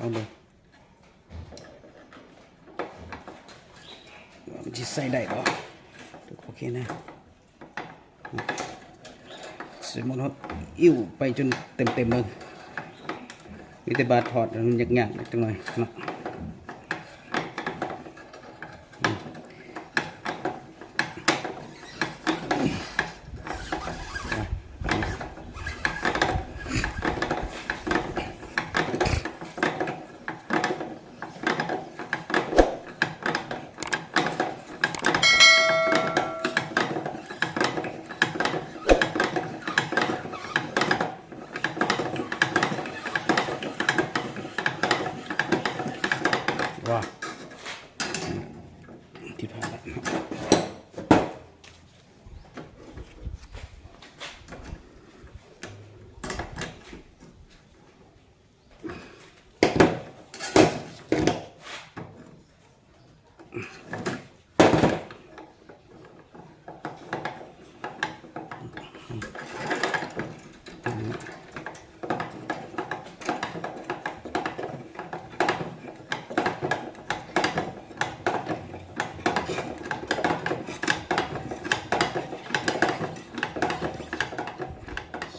องดูมันจะใส่ได้หรอโอเคนะสมมติว่าอิ่วไปจนเต็มเลยมีแต่บาดถอดมันยากๆจังหน่อยเนาะว้าที่ผ่านแล้ว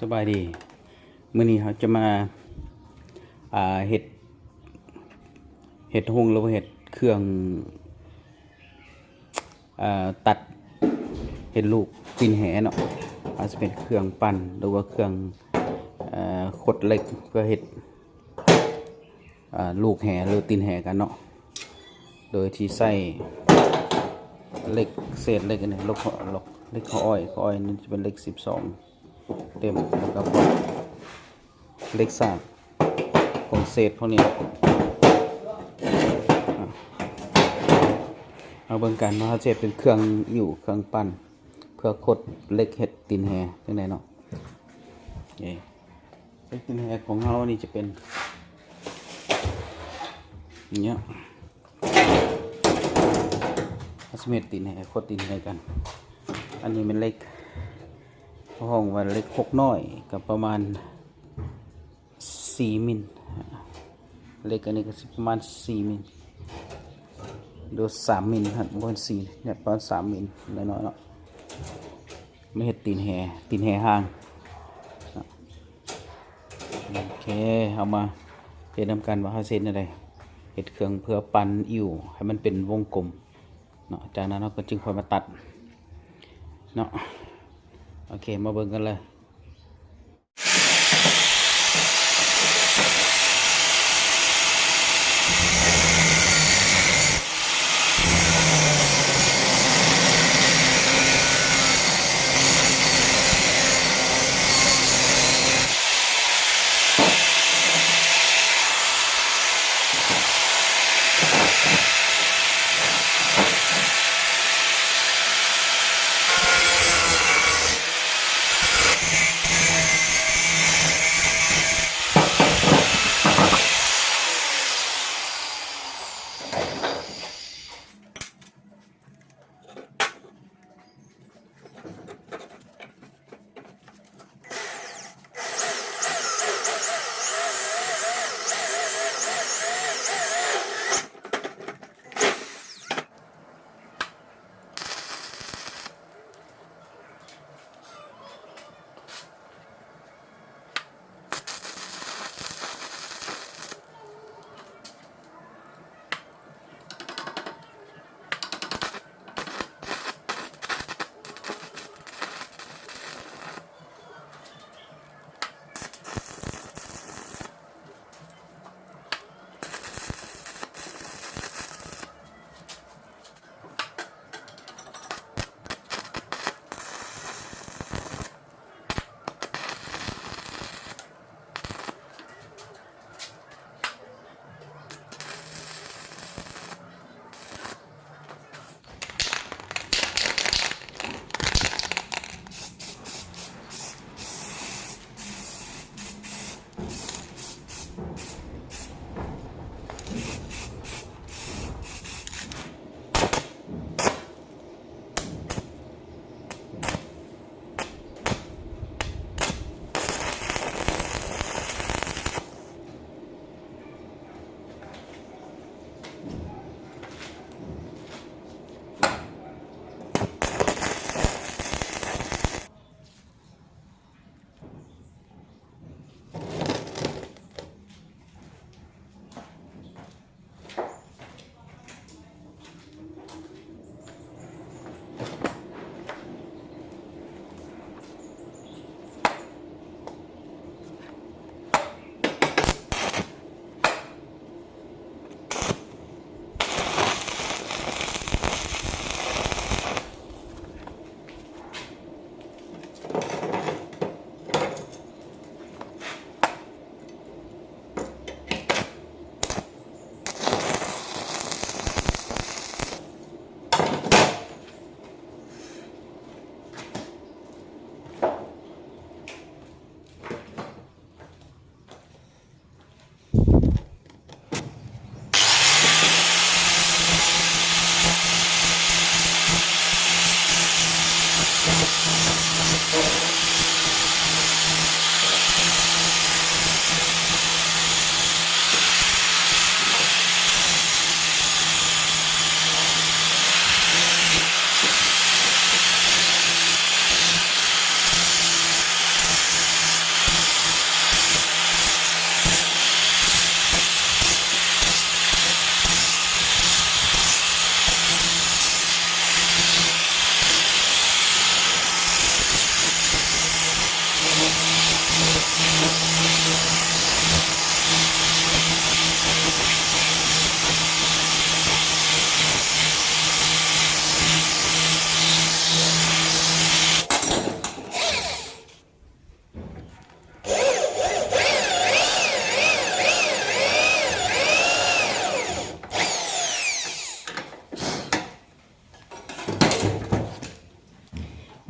สบายดีมื้อนี้เราจะมาเห็ดหุงหรือว่าเห็ดเครื่องตัดเห็ดลูกตีนแหเนาะอาจจะเป็นเครื่องปั่นหรือว่าเครื่องขดเหล็กเพื่อเห็ดลูกแหหรือตีนแหกันเนาะโดยที่ใส่เหล็กเศษเหล็กอันนี้เหล็กข้ออ้อยนี่จะเป็นเหล็ก12เต็มแล้วก็เหล็กสากของเศษพวกนี้เอาเบิ่งกันว่าเขาจะเป็นเครื่องอยู่เครื่องปั้นเพื่อขดเหล็กเห็ดตีนแหจังไดเนาะเหล็กตีนแหของเรานี่จะเป็นอย่างเงี้ยสเม็ดตีนแหขดตีนแหกันอันนี้เป็นเหล็กห้องว่าเหล็ก6น้อยกับประมาณ4มิลเหล็กอันนี้ก็ประมาณ4มิลดู3มิลครับประมาณ4เนี่ยประมาณ3มิลน้อยๆเนาะไม่เห็ดตีนแหห่างโอเคเอามาเทน้ำกันว่าเขาเส้นอะไรเห็ดเครื่องเพื่อปั้นอิ่วให้มันเป็นวงกลมเนาะจากนั้นเราก็จึงค่อยมาตัดเนาะโอเคมาเบิ่งกันเลย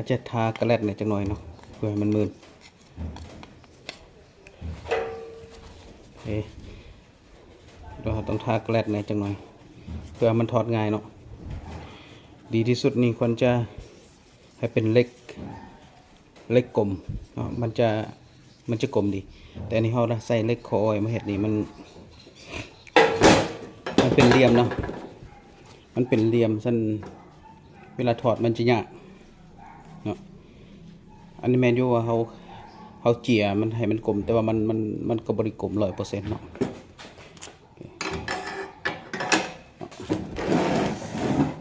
จจะทากระแลดหน่อยจังหน่อยเนาะเพื่อให้มันมืนเราต้องทากระแลดหน่อยจังหน่อยเพื่อมันทอดง่ายเนาะดีที่สุดนี่ควรจะให้เป็นเล็กกลมเนาะมันจะกลมดีแต่นี่เราใส่เล็กคออ้อยมาเห็ดนี่มันเป็นเหลี่ยมเนาะมันเป็นเหลี่ยมสั้นเวลาถอดมันจะยากเนาะอันนี้แมนยูว่าเขาเจียมันให้มันกลมแต่ว่ามันก็บริกลม100%เนาะ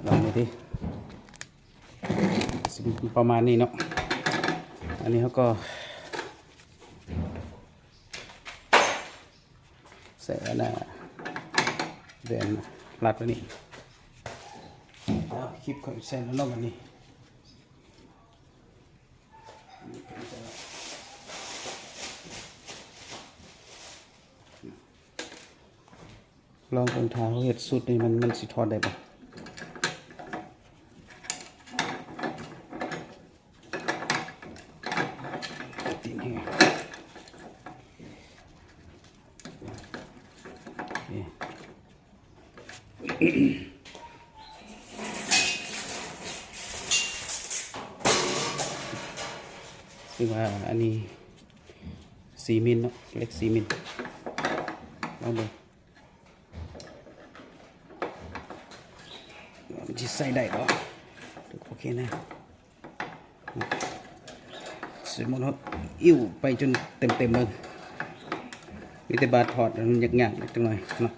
ลองดูดิประมาณนี้เนาะอันนี้เขาก็ใส่อันน่ะเดือนรัดไว้นี่คลิปของเส้นแล้วมันนี่ลององทาเขาเห็ดสุดนี่มันสิทอดได้ปะซึ่งว่าอันนี้4 มิลเนาะเล็ก4 มิลลองดูมันจะใส่ได้หรอโอเคนะสมมติว่าอิ่วไปจนเต็มเลยมีแต่บาดถอดมันยากๆจังหน่อยเนาะ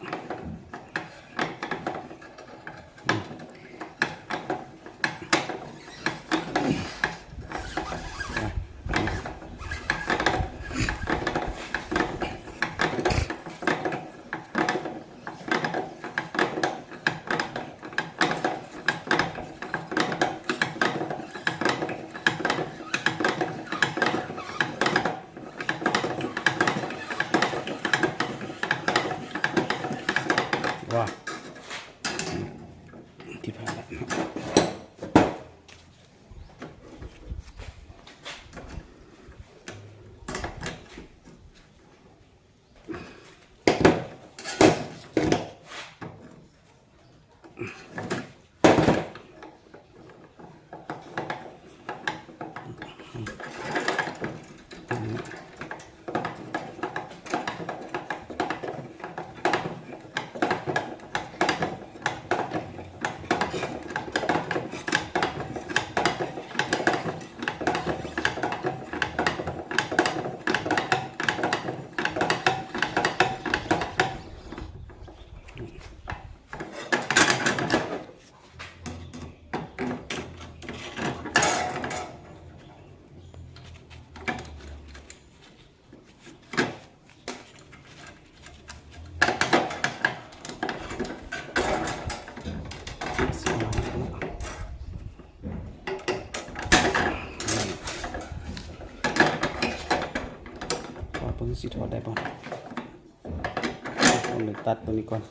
ว้าที่ผ่านแล้วสิทอดได้ป่ะต้องเลยตัดตัวนี้ก่อน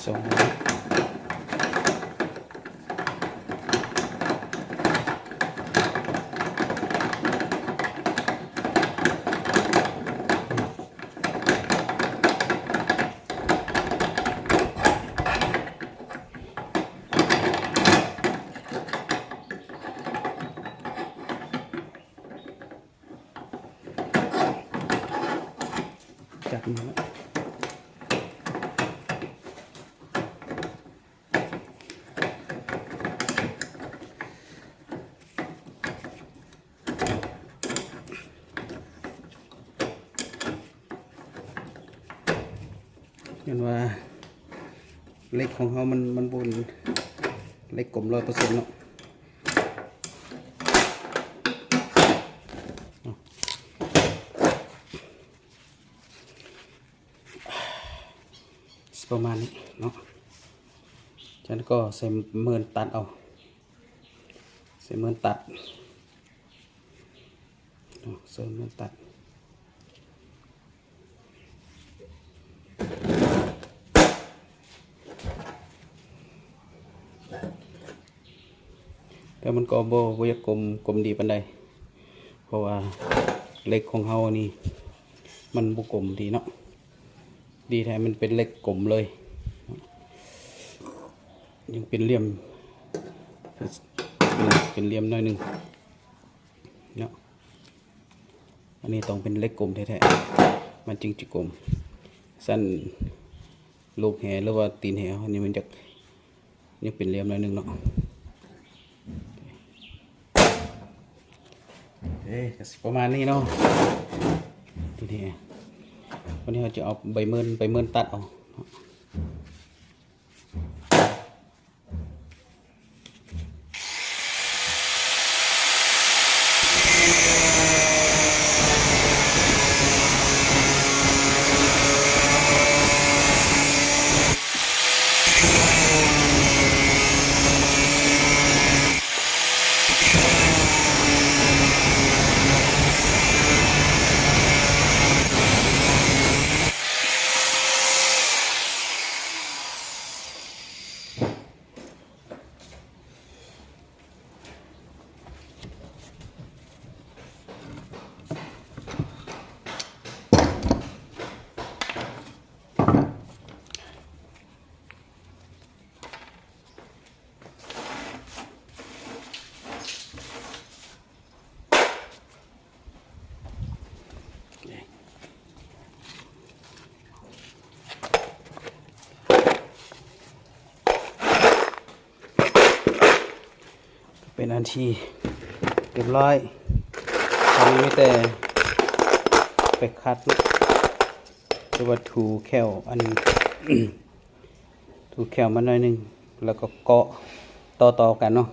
ส่งจับมือ เห็นว่าเหล็กของเขามันบนเหล็กกลม100%เนาะประมาณนี้เนาะจากนั้นก็ใส่เมินตัดเอาใส่เมินตัดใส่เมินตัดแต่มันก็บ่อยากกลมดีปานใดเพราะว่าเหล็กของเฮานี่มันบ่กลมดีเนาะดีแท้มันเป็นเหล็กกลมเลยยังเป็นเหลี่ยมหน่อยหนึ่งเนาะอันนี้ต้องเป็นเหล็กกลมแท้ๆมันจึงจะกลมสั้นลูกแหหรือว่าตีนแหอันนี้มันจะยังเป็นเหลี่ยมหน่อยหนึ่งเนาะประมาณนี้เนาะทีนี้วันนี้เราจะเอาใบเมินตัดเอาเป็นอันที่เรียบร้อยตอนนี้ไม่แต่ไปคัดหรือว่าถูแควอัน ถูแควมาหน่อยหนึ่งแล้วก็เกาะต่อกันเนาะ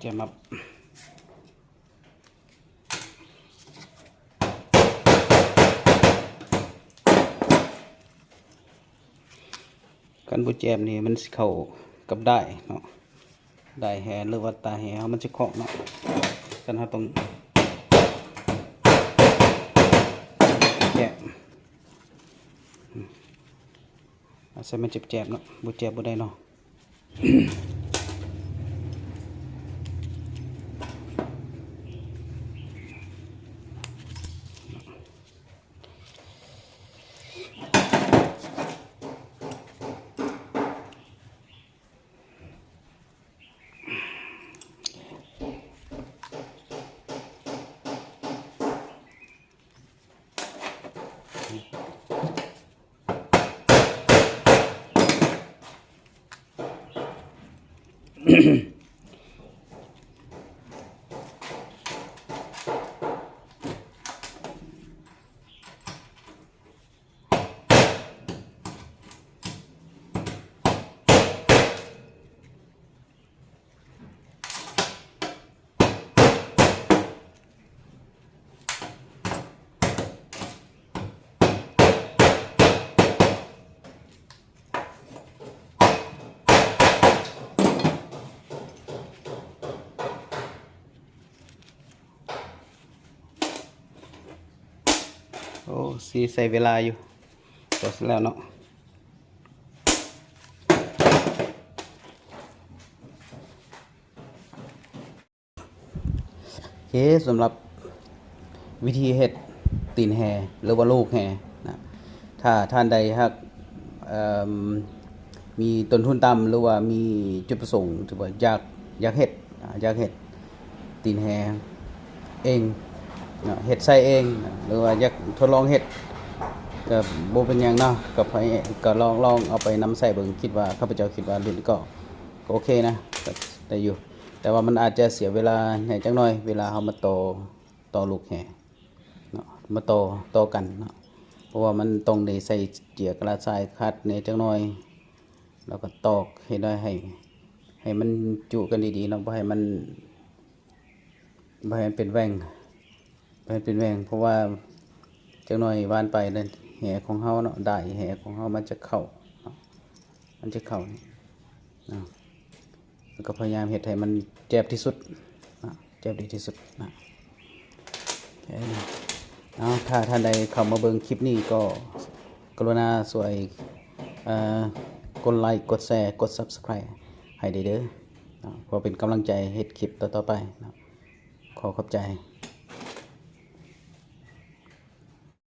จะมากันบูแจมนี่มันเข้ากับได้เนาะได้แหหรือว่าตาแหมันจะเคาะเนาะกันเราต้องแจมใส่มันเจ็บๆเนาะบูแจมบูได้เนาะโอ้สีใส่เวลาอยู่จบแล้วเนาะ เคสำหรับวิธีเฮ็ดตีนแฮหรือว่าลูกแฮนะถ้าท่านใดฮักมีต้นทุนต่ำหรือว่ามีจุดประสงค์ที่ว่าอยากเฮ็ดตีนแฮเองเฮ็ดใส่เองหรือว่าอยากทดลองเฮ็ดก็บ่เป็นหยังเนาะก็ลองเอาไปนำใส่เบิ่งคิดว่าข้าพเจ้าคิดว่ารุ่นก็โอเคนะก็ได้อยู่แต่ว่ามันอาจจะเสียเวลาใหญ่จังหน่อยเวลาเฮามาต่อลูกแฮเนาะมาต่อกันเนาะเพราะว่ามันต้องได้ใส่เจียกระทรายคัดแหน่จังหน่อยแล้วก็ตอกให้ได้ให้มันจุกันดีๆเนาะบ่ให้มันเป็นแหว่งเพราะว่าจังหน่อยวานไปนั่นแหของเฮาเนาะได้แหของเฮามันจะเข้าเนาะนะแล้วก็พยายามเฮ็ดให้มันแจ่บที่สุดนะแจ่บดีที่สุดนะแค่นี้เอาถ้าท่านใดเข้ามาเบิ่งคลิปนี้ก็กรุณาช่วยกดไลค์กดแชร์กด Subscribe ให้ได้เด้อเนาะเพื่อเป็นกำลังใจเฮ็ดคลิปต่อๆไปนะขอขอบใจ